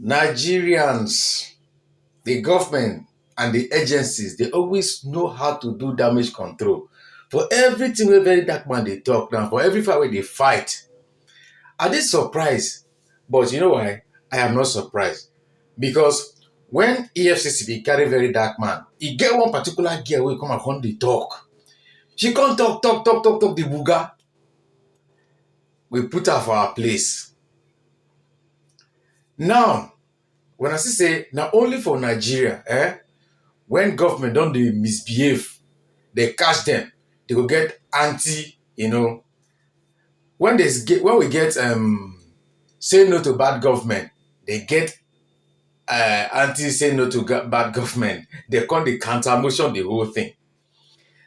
Nigerians, the government and the agencies, they always know how to do damage control. For everything where very dark man they talk now, for every fight where they fight. Are they surprised? But you know why? I am not surprised. Because when EFCC be carry very dark man, he get one particular girl wey come and come dey talk. She come talk, the buga. We put her for our place. Now, when I say not only for Nigeria, when government don't they misbehave, they catch them, they go get anti, when we get say no to bad government, they get anti say no to bad government. They call the counter motion the whole thing.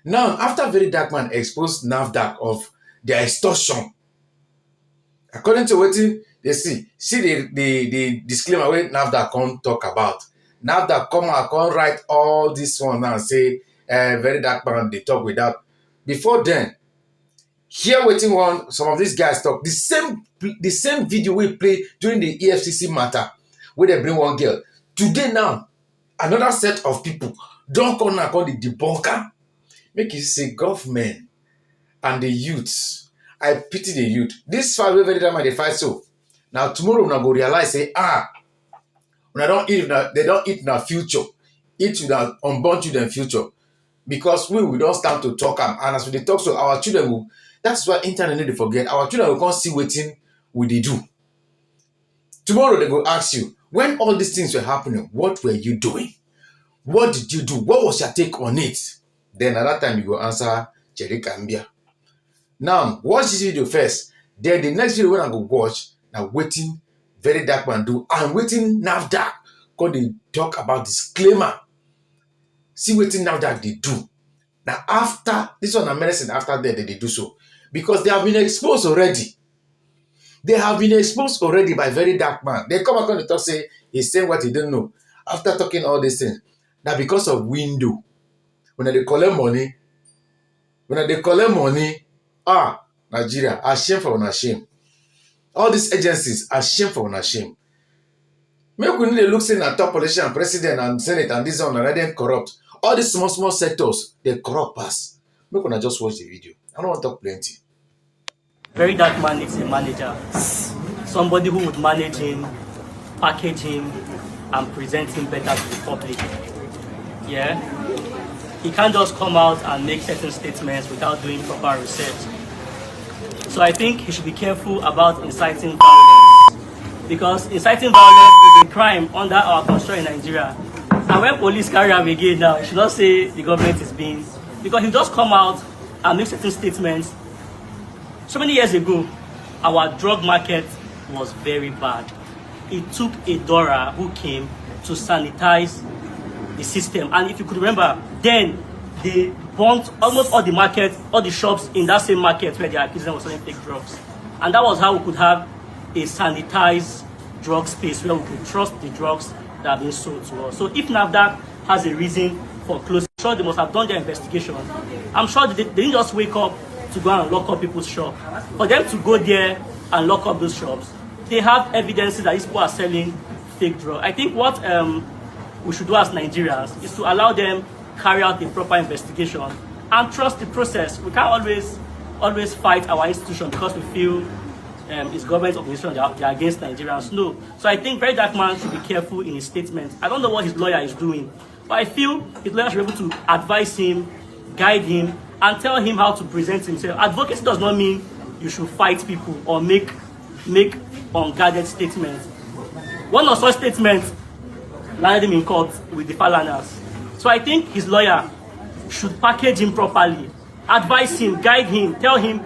Now, after very dark man exposed NAFDAC of their extortion, according to what they see the disclaimer wey NAFDAC come talk about. NAFDAC come and come write all this one now and say very dark man they talk without. Before then, hear waiting one some of these guys talk. The same video we play during the EFCC matter where they bring one girl. Today now, another set of people don't come and call the debunker. Make you say government and the youths. I pity the youth. This fight wey very time they fight so. Now tomorrow we go realize say when I don't eat they don't eat in our future. Eat in our unborn children future. Because we don't stand to talk and as we talk so our children will. That's why internet need to forget. Our children will come see wetin we dey do. Tomorrow they go ask you, when all these things were happening, what were you doing? What did you do? What was your take on it? Then at that time you go answer Jerry Kambia. Now, watch this video first. Then the next video when I go watch, now waiting very dark man do and waiting NAFDAC because they talk about disclaimer. See waiting NAFDAC they do. Now after this one, medicine after that they do so because they have been exposed already. They have been exposed already by very dark man. They come back on the talk say he's saying what he didn't know after talking all these things. Now because of window, when they collect money, Nigeria, shame for una shame. All these agencies are shame for una shame. Make we need to look saying at top politician, president and senate and this one already corrupt. All these small sectors, they corrupt pass. Make una just watch the video. I don't want to talk plenty. Very dark man needs a manager. Somebody who would manage him, package him, and present him better to the public. Yeah? He can't just come out and make certain statements without doing proper research. So I think he should be careful about inciting violence. Because inciting violence is a crime under our constitution in Nigeria. And when police carry him again now, you should not say the government is being... Because he just come out and make certain statements. So many years ago, our drug market was very bad. It took a Dora who came to sanitize the system. And if you could remember, then they burnt almost all the markets, all the shops in that same market where they are accusing of selling fake drugs. And that was how we could have a sanitized drug space where we could trust the drugs that are being sold to us. So if NAFDAC has a reason for closing, I'm sure they must have done their investigation. I'm sure they didn't just wake up to go and lock up people's shop. For them to go there and lock up those shops, they have evidences that these people are selling fake drugs. I think what we should do as Nigerians is to allow them carry out the proper investigation and trust the process. We can't always fight our institution because we feel it's government organization, they are against Nigerians. No. So I think very dark man should be careful in his statements. I don't know what his lawyer is doing, but I feel his lawyer should be able to advise him, guide him, and tell him how to present himself. Advocacy does not mean you should fight people or make unguarded statements. One of such statements landed him in court with the Falaners. So I think his lawyer should package him properly, advise him, guide him, tell him,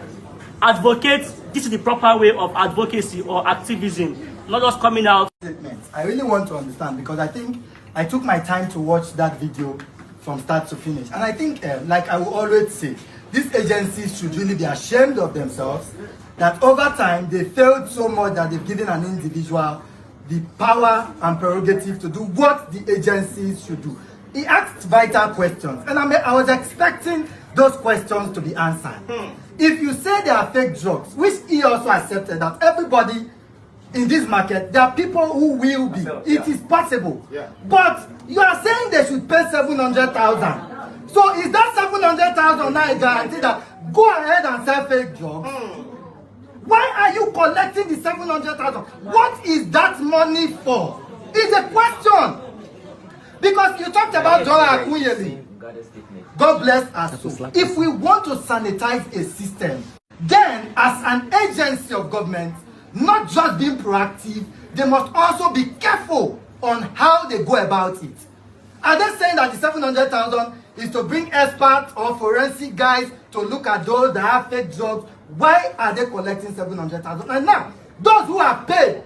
advocate, this is the proper way of advocacy or activism, not just coming out. I really want to understand because I think I took my time to watch that video from start to finish. And I think, like I will always say, these agencies should really be ashamed of themselves that over time they failed so much that they've given an individual the power and prerogative to do what the agencies should do. He asked vital questions, and I was expecting those questions to be answered. If you say they are fake drugs, which he also accepted that everybody in this market, there are people who will be. It is possible. But you are saying they should pay 700,000. So is that 700,000 now a guarantee that go ahead and sell fake drugs? Why are you collecting the 700,000? What is that money for? It's a question. Because you talked about Dora Akunyeli. God bless us. So if we want to sanitize a system, then as an agency of government, not just being proactive, they must also be careful on how they go about it. Are they saying that the 700,000 is to bring experts or forensic guys to look at those that have fake drugs? Why are they collecting 700,000? And now, those who are paid,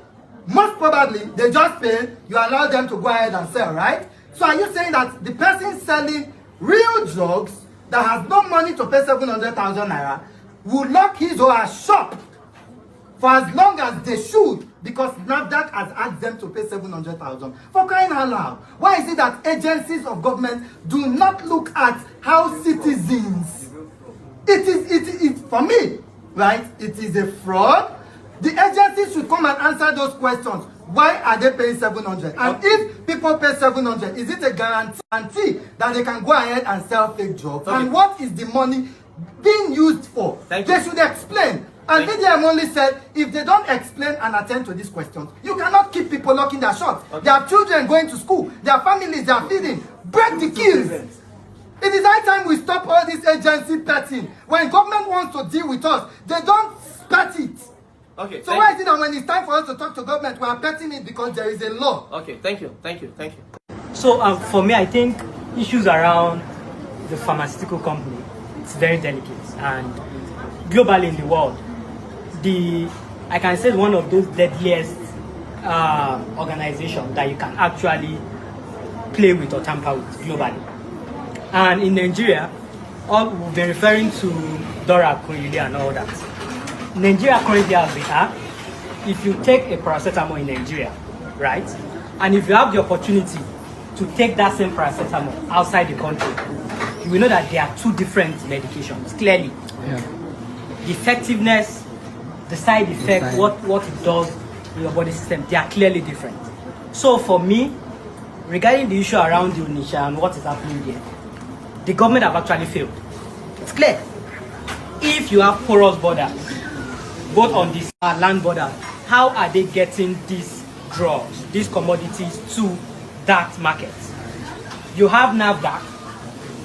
most probably they just pay, you allow them to go ahead and sell, right? So are you saying that the person selling real drugs that has no money to pay 700,000 naira will lock his or her shop for as long as they should, because NAFDAC has asked them to pay 700,000? For crying out loud, why is it that agencies of government do not look at how citizens? It is for me, right? It is a fraud. The agencies should come and answer those questions. Why are they paying 700? And if people pay 700, is it a guarantee that they can go ahead and sell fake drugs? Okay. And what is the money being used for? They should explain. And VDM only said, if they don't explain and attend to these questions, you cannot keep people locking their shops. Okay. They have children going to school, their families, they are feeding. Break the queues. It is high time we stop all this agency petting. When government wants to deal with us, they don't pet it. Okay. So why is it that when it's time for us to talk to government, we are petting it because there is a law? Okay, thank you. So for me, I think issues around the pharmaceutical company, it's very delicate. And globally in the world, I can say one of those deadliest organizations that you can actually play with or tamper with globally. And in Nigeria, we've been referring to Dora Akunyili and all that. Nigeria currently has the app. If you take a paracetamol in Nigeria, right, and if you have the opportunity to take that same paracetamol outside the country, you will know that there are two different medications, clearly. Yeah. The effectiveness, the side effect, what it does in your body system, they are clearly different. So for me, regarding the issue around the Onitsha and what is happening there, the government have actually failed. It's clear. If you have porous borders, both on this land border, how are they getting these drugs, these commodities to that market? You have NAFDAC.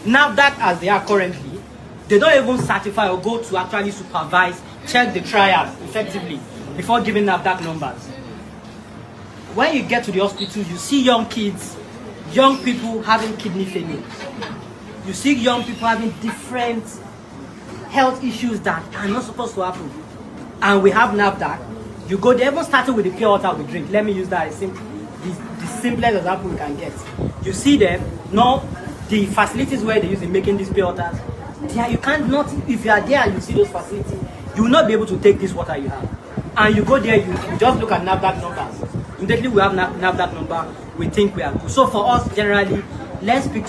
NAFDAC, as they are currently, they don't even certify or go to actually supervise, check the trials effectively before giving NAFDAC numbers. When you get to the hospital, you see young kids, young people having kidney failure. You see young people having different health issues that are not supposed to happen. And we have NAFDAC. You go there, even starting with the pure water we drink. Let me use that as the simplest example we can get. You see them, now the facilities where they use in making these pure waters, there you can't not, if you are there and you see those facilities, you will not be able to take this water you have. And you go there, you just look at NAFDAC numbers. Immediately we have NAFDAC number, we think we are good. So for us, generally, let's pick